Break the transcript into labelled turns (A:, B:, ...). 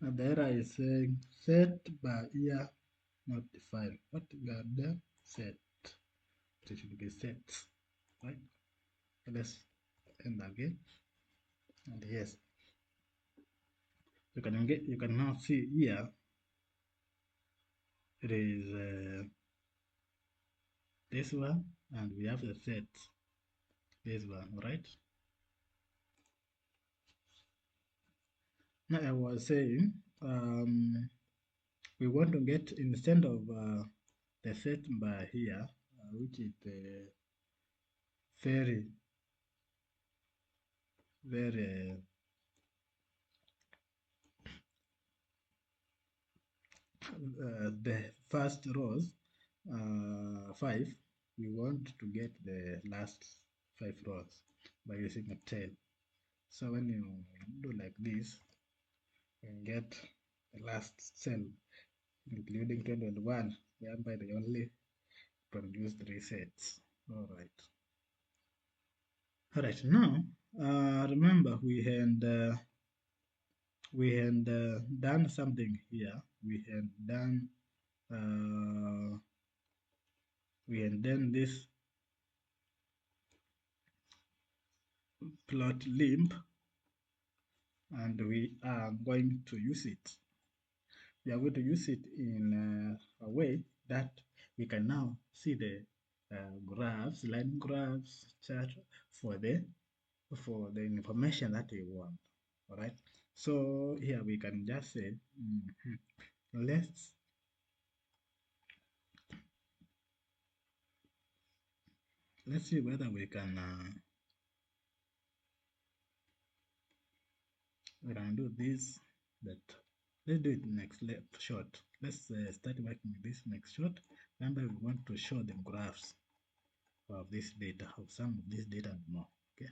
A: And the error is saying set by year not defined. What we are there? Set. It should be set, right? Let's end again. And yes, you can now see here it is this one, and we have the set this one, right? Now I was saying we want to get instead of the set by here, which is very very the first rows 5, we want to get the last 5 rows by using a tail. So when you do like this, you get the last cell including 21, whereby they only produce 3 sets. All right, now remember we had done something here. Uh, we had done this plot limb, and we are going to use it. We are going to use it in a way that we can now see the graphs, line graphs, chart for the information that we want. All right. So here we can just say, let's see whether we can do this. But let's do it next shot. Let's start working with this next shot. Remember, we want to show the graphs of this data, of some of this data and more. Okay.